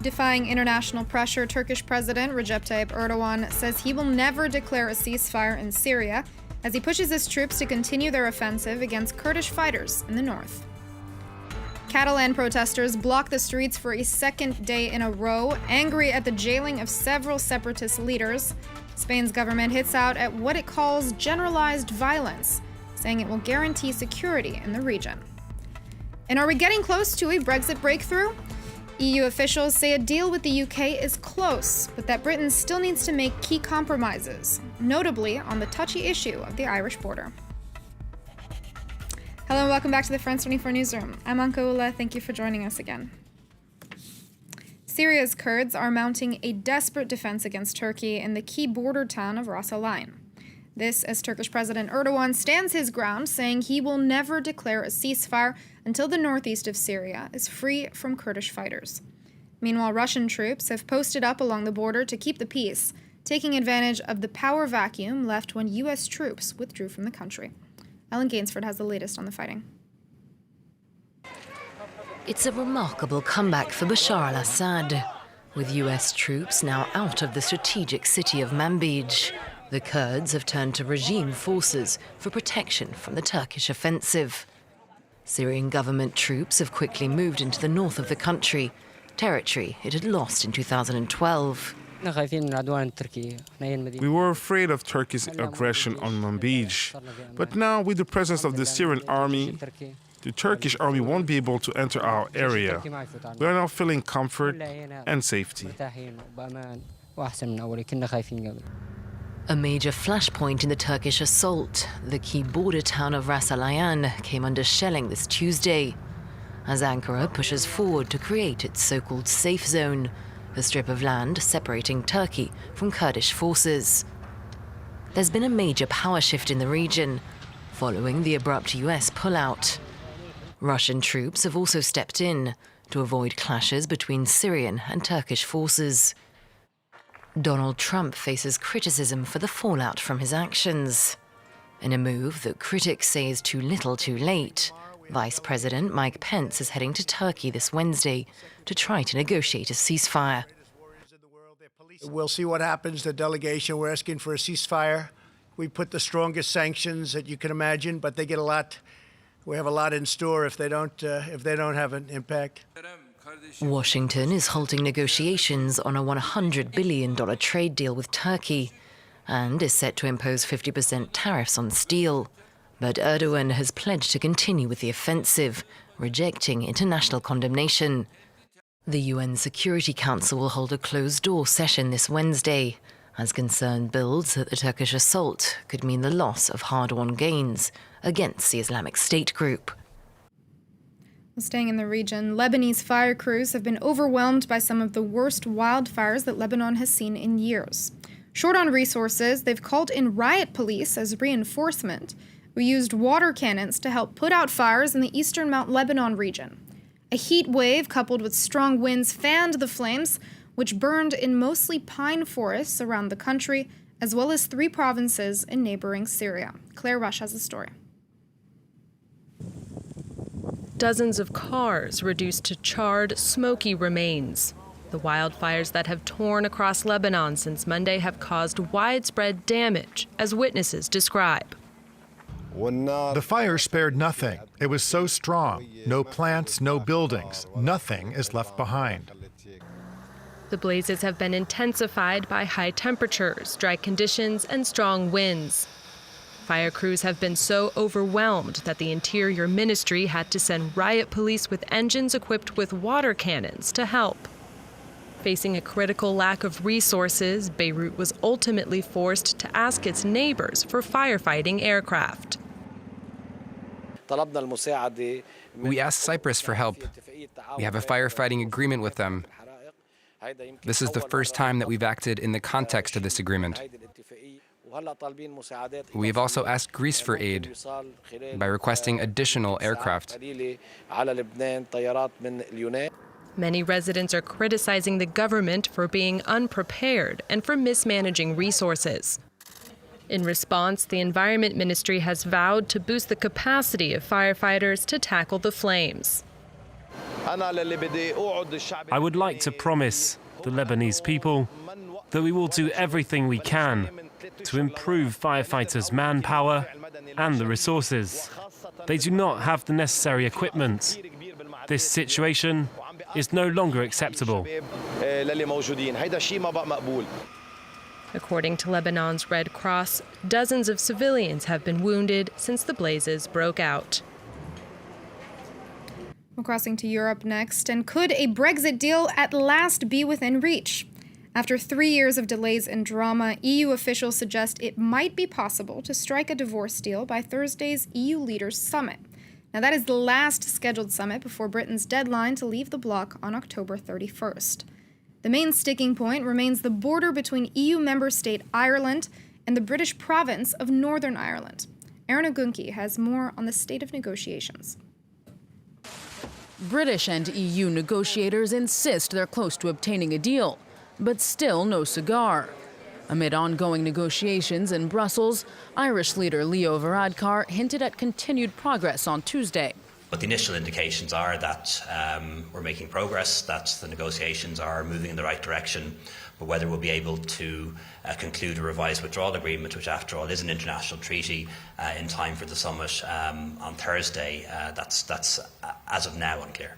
Defying international pressure, Turkish President Recep Tayyip Erdogan says he will never declare a ceasefire in Syria as he pushes his troops to continue their offensive against Kurdish fighters in the north. Catalan protesters blocked the streets for a second day in a row, angry at the jailing of several separatist leaders. Spain's government hits out at what it calls generalized violence, saying it will guarantee security in the region. And are we getting close to a Brexit breakthrough? EU officials say a deal with the UK is close, but that Britain still needs to make key compromises, notably on the touchy issue of the Irish border. Hello and welcome back to the France 24 Newsroom. I'm Anka Ula. Thank you for joining us again. Syria's Kurds are mounting a desperate defense against Turkey in the key border town of Ras Al Ain. This as Turkish President Erdogan stands his ground, saying he will never declare a ceasefire until the northeast of Syria is free from Kurdish fighters. Meanwhile, Russian troops have posted up along the border to keep the peace, taking advantage of the power vacuum left when U.S. troops withdrew from the country. Ellen Gainsford has the latest on the fighting. It's a remarkable comeback for Bashar al-Assad. With U.S. troops now out of the strategic city of Manbij, the Kurds have turned to regime forces for protection from the Turkish offensive. Syrian government troops have quickly moved into the north of the country, territory it had lost in 2012. We were afraid of Turkey's aggression on Manbij, but now with the presence of the Syrian army, the Turkish army won't be able to enter our area. We are now feeling comfort and safety. A major flashpoint in the Turkish assault, the key border town of Ras Al Ain came under shelling this Tuesday, as Ankara pushes forward to create its so-called safe zone, a strip of land separating Turkey from Kurdish forces. There's been a major power shift in the region, following the abrupt US pullout. Russian troops have also stepped in to avoid clashes between Syrian and Turkish forces. Donald Trump faces criticism for the fallout from his actions. In a move that critics say is too little too late, Vice President Mike Pence is heading to Turkey this Wednesday to try to negotiate a ceasefire. We'll see what happens. The delegation, we're asking for a ceasefire. We put the strongest sanctions that you can imagine, but they get a lot. We have a lot in store if they don't have an impact. Washington is halting negotiations on a $100 billion trade deal with Turkey and is set to impose 50% tariffs on steel. But Erdogan has pledged to continue with the offensive, rejecting international condemnation. The UN Security Council will hold a closed-door session this Wednesday, as concern builds that the Turkish assault could mean the loss of hard-won gains against the Islamic State group. Staying in the region, Lebanese fire crews have been overwhelmed by some of the worst wildfires that Lebanon has seen in years. Short on resources, they've called in riot police as reinforcement, who used water cannons to help put out fires in the eastern Mount Lebanon region. A heat wave coupled with strong winds fanned the flames, which burned in mostly pine forests around the country, as well as 3 provinces in neighboring Syria. Claire Rush has the story. Dozens of cars reduced to charred, smoky remains. The wildfires that have torn across Lebanon since Monday have caused widespread damage, as witnesses describe. The fire spared nothing. It was so strong. No plants, no buildings. Nothing is left behind. The blazes have been intensified by high temperatures, dry conditions, and strong winds. Fire crews have been so overwhelmed that the Interior Ministry had to send riot police with engines equipped with water cannons to help. Facing a critical lack of resources, Beirut was ultimately forced to ask its neighbors for firefighting aircraft. We asked Cyprus for help. We have a firefighting agreement with them. This is the first time that we've acted in the context of this agreement. We have also asked Greece for aid by requesting additional aircraft. Many residents are criticizing the government for being unprepared and for mismanaging resources. In response, the Environment Ministry has vowed to boost the capacity of firefighters to tackle the flames. I would like to promise the Lebanese people that we will do everything we can to improve firefighters' manpower and the resources. They do not have the necessary equipment. This situation is no longer acceptable. According to Lebanon's Red Cross, dozens of civilians have been wounded since the blazes broke out. We're crossing to Europe next. And could a Brexit deal at last be within reach? After 3 years of delays and drama, EU officials suggest it might be possible to strike a divorce deal by Thursday's EU Leaders Summit. Now, that is the last scheduled summit before Britain's deadline to leave the bloc on October 31st. The main sticking point remains the border between EU member state Ireland and the British province of Northern Ireland. Aaron Ogunki has more on the state of negotiations. British and EU negotiators insist they're close to obtaining a deal, but still no cigar. Amid ongoing negotiations in Brussels, Irish leader Leo Varadkar hinted at continued progress on Tuesday. But the initial indications are that we're making progress, that the negotiations are moving in the right direction. But whether we'll be able to conclude a revised withdrawal agreement, which after all is an international treaty, in time for the summit on Thursday, that's as of now unclear.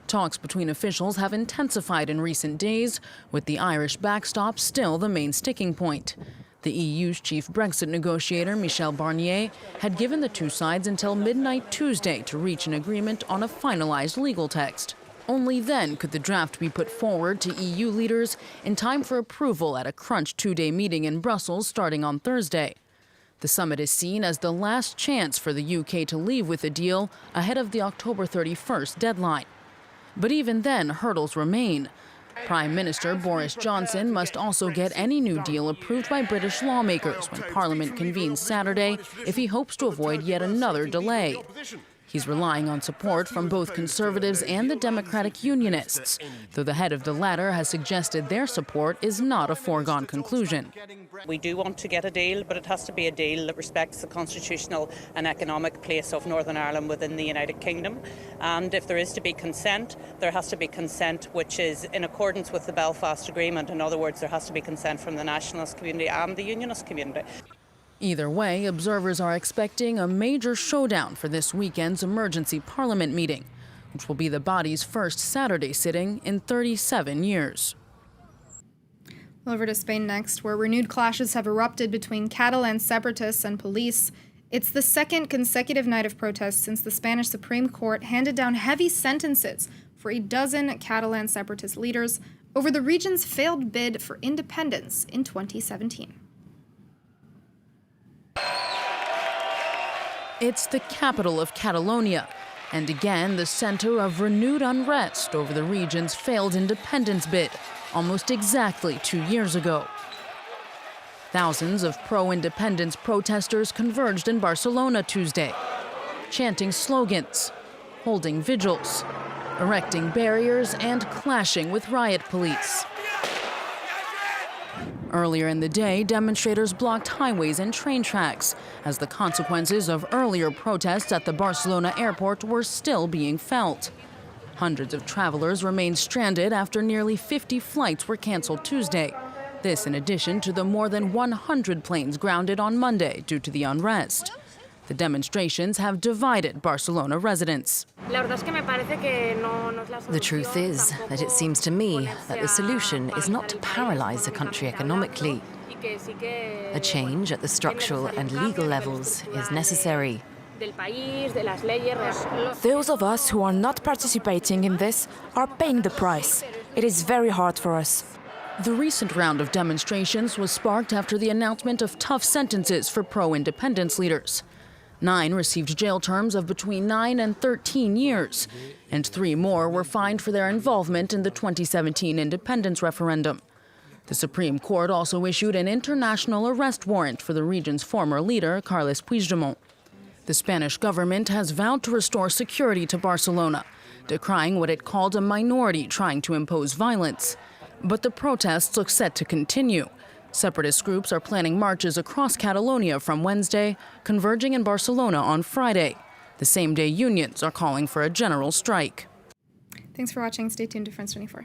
Talks between officials have intensified in recent days, with the Irish backstop still the main sticking point. The EU's chief Brexit negotiator, Michel Barnier, had given the two sides until midnight Tuesday to reach an agreement on a finalized legal text. Only then could the draft be put forward to EU leaders in time for approval at a crunch two-day meeting in Brussels starting on Thursday. The summit is seen as the last chance for the UK to leave with a deal ahead of the October 31st deadline. But even then, hurdles remain. Prime Minister Boris Johnson must also get any new deal approved by British lawmakers when Parliament convenes Saturday if he hopes to avoid yet another delay. He's relying on support from both Conservatives and the Democratic Unionists, though the head of the latter has suggested their support is not a foregone conclusion. We do want to get a deal, but it has to be a deal that respects the constitutional and economic place of Northern Ireland within the United Kingdom. And if there is to be consent, there has to be consent which is in accordance with the Belfast Agreement. In other words, there has to be consent from the nationalist community and the unionist community. Either way, observers are expecting a major showdown for this weekend's emergency parliament meeting, which will be the body's first Saturday sitting in 37 years. Over to Spain next, where renewed clashes have erupted between Catalan separatists and police. It's the second consecutive night of protests since the Spanish Supreme Court handed down heavy sentences for a dozen Catalan separatist leaders over the region's failed bid for independence in 2017. It's the capital of Catalonia, and again the center of renewed unrest over the region's failed independence bid, almost exactly 2 years ago. Thousands of pro-independence protesters converged in Barcelona Tuesday, chanting slogans, holding vigils, erecting barriers, and clashing with riot police. Earlier in the day, demonstrators blocked highways and train tracks as the consequences of earlier protests at the Barcelona airport were still being felt. Hundreds of travelers remained stranded after nearly 50 flights were canceled Tuesday. This in addition to the more than 100 planes grounded on Monday due to the unrest. The demonstrations have divided Barcelona residents. The truth is that it seems to me that the solution is not to paralyze a country economically. A change at the structural and legal levels is necessary. Those of us who are not participating in this are paying the price. It is very hard for us. The recent round of demonstrations was sparked after the announcement of tough sentences for pro-independence leaders. 9 received jail terms of between 9 and 13 years, and 3 more were fined for their involvement in the 2017 independence referendum. The Supreme Court also issued an international arrest warrant for the region's former leader, Carles Puigdemont. The Spanish government has vowed to restore security to Barcelona, decrying what it called a minority trying to impose violence. But the protests look set to continue. Separatist groups are planning marches across Catalonia from Wednesday, converging in Barcelona on Friday. The same day unions are calling for a general strike. Thanks for watching. Stay tuned to France 24.